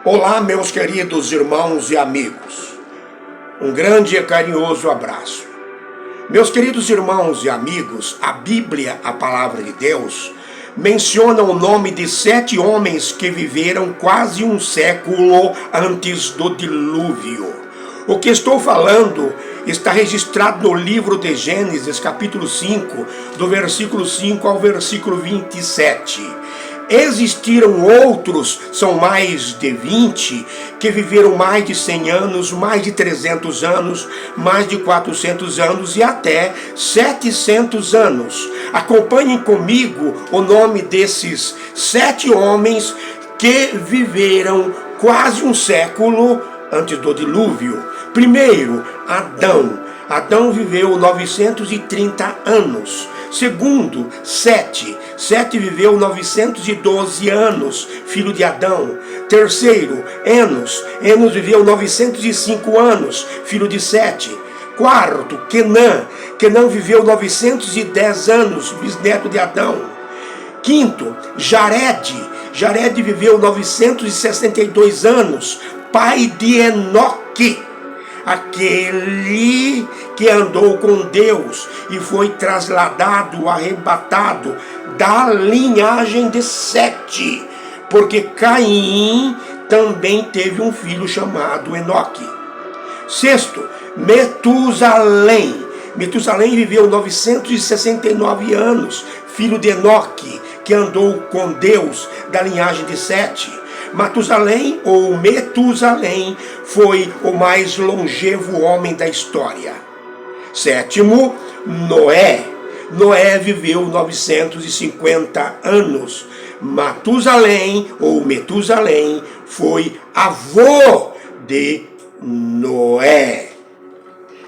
Olá, meus queridos irmãos e amigos. Um grande e carinhoso abraço. Meus queridos irmãos e amigos, a Bíblia, a palavra de Deus, menciona o nome de 7 homens que viveram quase um século antes do dilúvio. O que estou falando está registrado no livro de Gênesis, capítulo 5, do versículo 5 ao versículo 27. Existiram outros, são mais de 20, que viveram mais de 100 anos, mais de 300 anos, mais de 400 anos e até 700 anos. Acompanhem comigo o nome desses 7 homens que viveram quase um século antes do dilúvio. Primeiro, Adão. Adão viveu 930 anos. Segundo, Sete. Sete viveu 912 anos, filho de Adão. Terceiro, Enos. Enos viveu 905 anos, filho de Sete. Quarto, Quenã. Quenã viveu 910 anos, bisneto de Adão. Quinto, Jared. Jared viveu 962 anos, pai de Enoque. Aquele que andou com Deus e foi trasladado, arrebatado da linhagem de Sete, porque Caim também teve um filho chamado Enoque. Sexto, Metusalém. Metusalém viveu 969 anos, filho de Enoque, que andou com Deus da linhagem de Sete. Matusalém ou Metusalém foi o mais longevo homem da história. Sétimo, Noé. Noé viveu 950 anos. Matusalém ou Metusalém foi avô de Noé.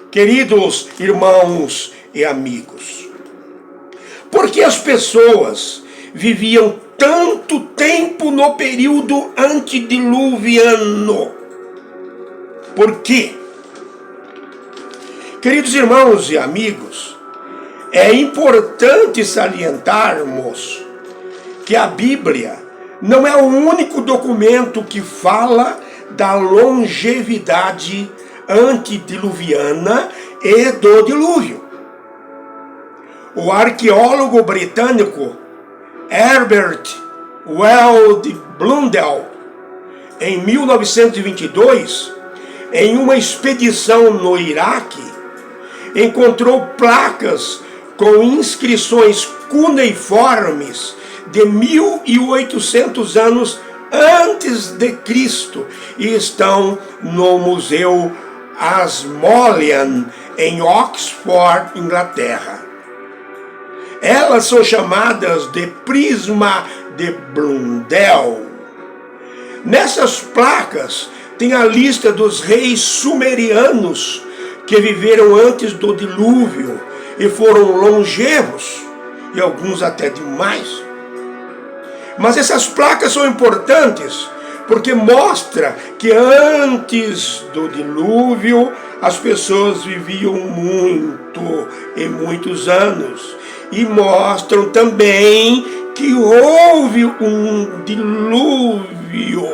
Queridos irmãos e amigos, por que as pessoas viviam tanto tempo no período antediluviano? Por quê? Queridos irmãos e amigos, é importante salientarmos que a Bíblia não é o único documento que fala da longevidade antediluviana e do dilúvio. O arqueólogo britânico Herbert Weld Blundell, em 1922, em uma expedição no Iraque, encontrou placas com inscrições cuneiformes de 1800 anos antes de Cristo e estão no Museu Ashmolean, em Oxford, Inglaterra. Elas são chamadas de prisma de Blundell. Nessas placas tem a lista dos reis sumerianos que viveram antes do dilúvio e foram longevos, e alguns até demais. Mas essas placas são importantes porque mostra que antes do dilúvio as pessoas viviam muito e muitos anos. E mostram também que houve um dilúvio,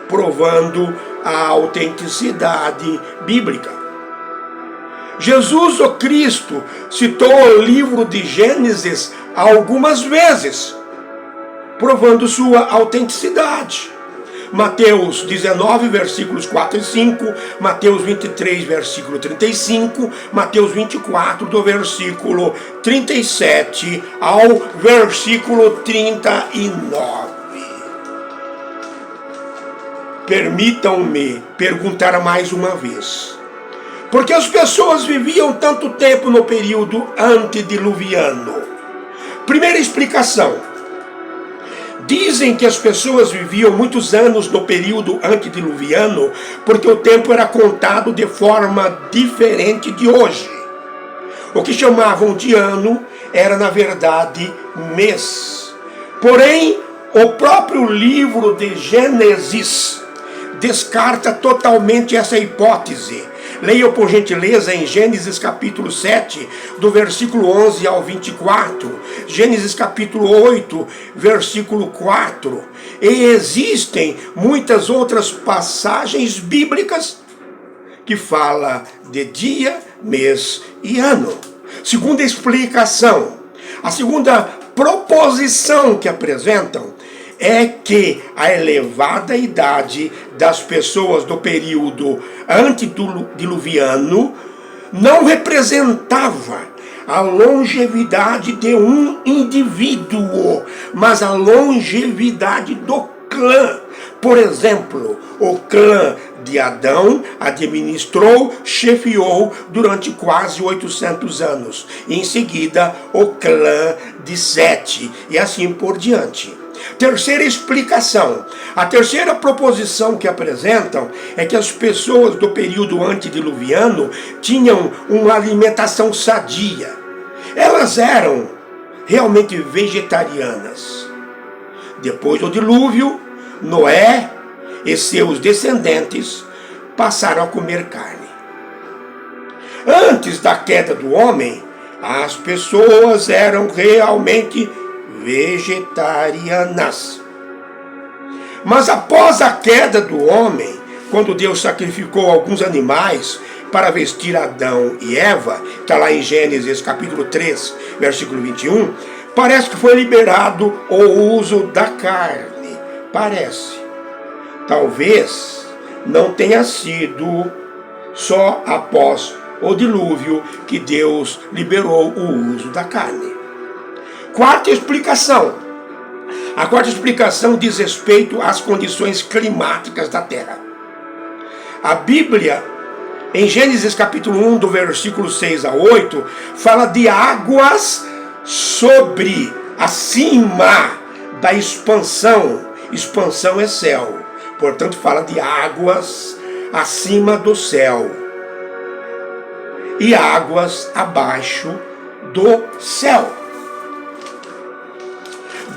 provando a autenticidade bíblica. Jesus, o Cristo, citou o livro de Gênesis algumas vezes, provando sua autenticidade. Mateus 19, versículos 4 e 5, Mateus 23, versículo 35, Mateus 24, do versículo 37 ao versículo 39. Permitam-me perguntar mais uma vez: por que as pessoas viviam tanto tempo no período antediluviano? Primeira explicação: dizem que as pessoas viviam muitos anos no período antediluviano porque o tempo era contado de forma diferente de hoje. O que chamavam de ano era, na verdade, mês. Porém, o próprio livro de Gênesis descarta totalmente essa hipótese. Leia por gentileza em Gênesis capítulo 7, do versículo 11 ao 24. Gênesis capítulo 8, versículo 4. E existem muitas outras passagens bíblicas que fala de dia, mês e ano. Segunda explicação, a segunda proposição que apresentam é que a elevada idade das pessoas do período antediluviano não representava a longevidade de um indivíduo, mas a longevidade do clã. Por exemplo, o clã de Adão administrou, chefiou durante quase 800 anos. Em seguida, o clã de Sete, e assim por diante. Terceira explicação. A terceira proposição que apresentam é que as pessoas do período antediluviano tinham uma alimentação sadia. Elas eram realmente vegetarianas. Depois do dilúvio, Noé e seus descendentes passaram a comer carne. Antes da queda do homem, as pessoas eram realmente vegetarianas. Mas após a queda do homem, quando Deus sacrificou alguns animais para vestir Adão e Eva, está lá em Gênesis capítulo 3, versículo 21, parece que foi liberado o uso da carne. Parece. Talvez não tenha sido só após o dilúvio que Deus liberou o uso da carne. Quarta explicação. A quarta explicação diz respeito às condições climáticas da Terra. A Bíblia, em Gênesis capítulo 1, do versículo 6 a 8, fala de águas sobre, acima da expansão. Expansão é céu. Portanto, fala de águas acima do céu e águas abaixo do céu.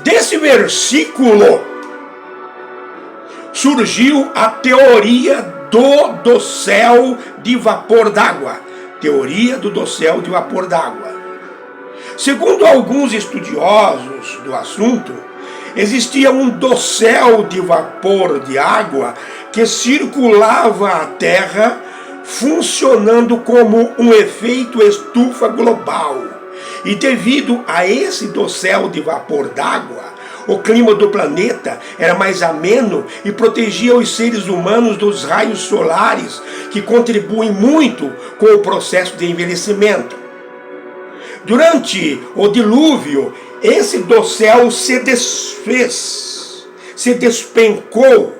Desse versículo surgiu a teoria do dossel de vapor d'água. Teoria do dossel de vapor d'água. Segundo alguns estudiosos do assunto, existia um dossel de vapor de água que circulava a Terra, funcionando como um efeito estufa global. E devido a esse dossel de vapor d'água, o clima do planeta era mais ameno e protegia os seres humanos dos raios solares, que contribuem muito com o processo de envelhecimento. Durante o dilúvio, esse dossel se desfez, se despencou.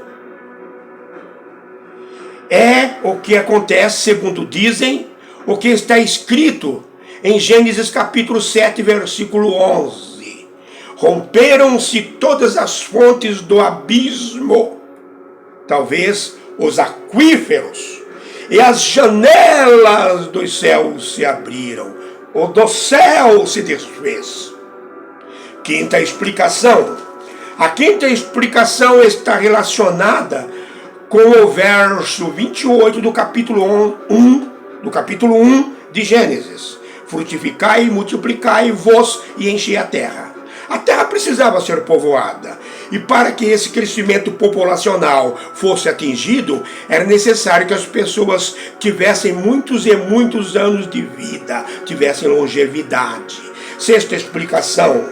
É o que acontece, segundo dizem, o que está escrito em Gênesis capítulo 7, versículo 11. Romperam-se todas as fontes do abismo, talvez os aquíferos, e as janelas dos céus se abriram, o dossel se desfez. Quinta explicação. A quinta explicação está relacionada com o verso 28 do capítulo 1 de Gênesis. Frutificai e multiplicai-vos e enchei a terra. A terra precisava ser povoada. E para que esse crescimento populacional fosse atingido, era necessário que as pessoas tivessem muitos e muitos anos de vida, tivessem longevidade. Sexta explicação.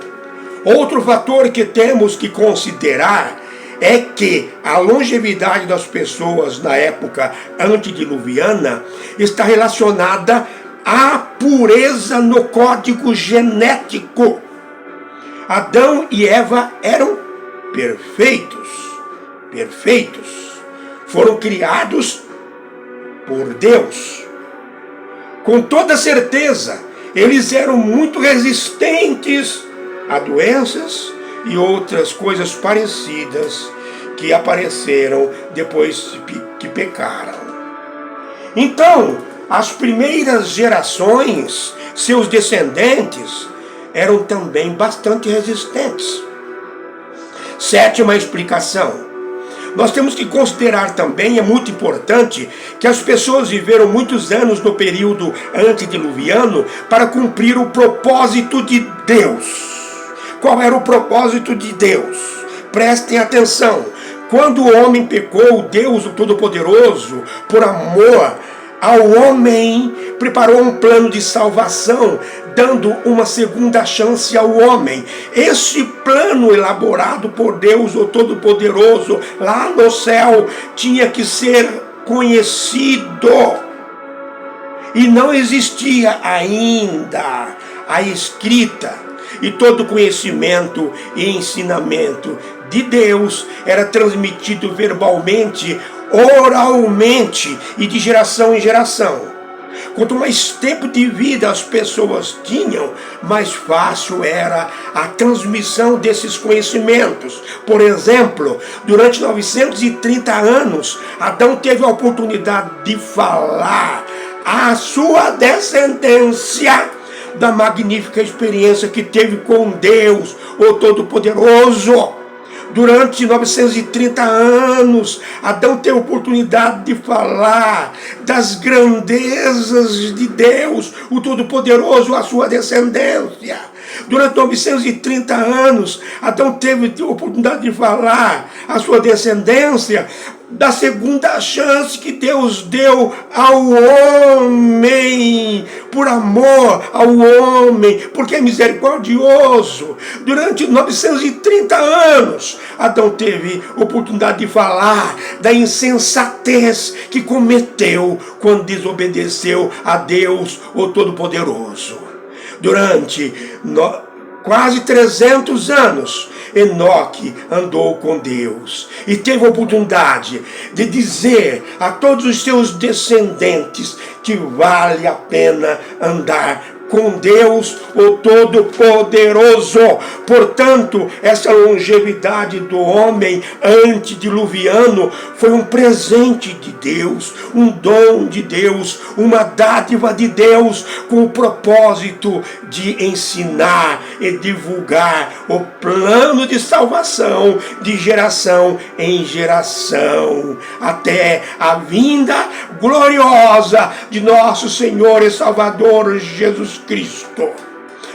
Outro fator que temos que considerar é que a longevidade das pessoas na época antediluviana está relacionada à pureza no código genético. Adão e Eva eram perfeitos. Foram criados por Deus. Com toda certeza, eles eram muito resistentes a doenças e outras coisas parecidas que apareceram depois que pecaram. Então, as primeiras gerações, seus descendentes, eram também bastante resistentes. Sétima explicação. Nós temos que considerar também, é muito importante, que as pessoas viveram muitos anos no período antediluviano para cumprir o propósito de Deus. Qual era o propósito de Deus? Prestem atenção. Quando o homem pecou, Deus, o Todo-Poderoso, por amor ao homem, preparou um plano de salvação, dando uma segunda chance ao homem. Esse plano elaborado por Deus, o Todo-Poderoso, lá no céu, tinha que ser conhecido. E não existia ainda a escrita, e todo conhecimento e ensinamento de Deus era transmitido verbalmente, oralmente e de geração em geração. Quanto mais tempo de vida as pessoas tinham, mais fácil era a transmissão desses conhecimentos. Por exemplo, durante 930 anos, Adão teve a oportunidade de falar à sua descendência da magnífica experiência que teve com Deus, o Todo-Poderoso. Durante 930 anos, Adão teve a oportunidade de falar das grandezas de Deus, o Todo-Poderoso, a sua descendência. Durante 930 anos, Adão teve a oportunidade de falar à sua descendência da segunda chance que Deus deu ao homem, por amor ao homem, porque é misericordioso. Durante 930 anos, Adão teve oportunidade de falar da insensatez que cometeu quando desobedeceu a Deus, o Todo-Poderoso. Durante quase 300 anos, Enoque andou com Deus e teve a oportunidade de dizer a todos os seus descendentes que vale a pena andar com Deus, o Todo-Poderoso. Portanto, essa longevidade do homem antediluviano foi um presente de Deus, um dom de Deus, uma dádiva de Deus, com o propósito de ensinar e divulgar o plano de salvação de geração em geração, até a vinda gloriosa de nosso Senhor e Salvador Jesus Cristo.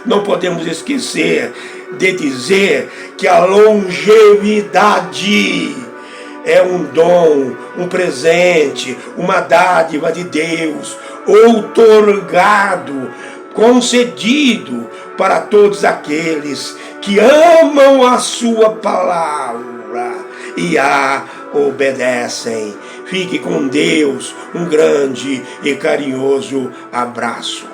Não podemos esquecer de dizer que a longevidade é um dom, um presente, uma dádiva de Deus, outorgado, concedido para todos aqueles que amam a sua palavra e a obedecem. Fique com Deus, um grande e carinhoso abraço.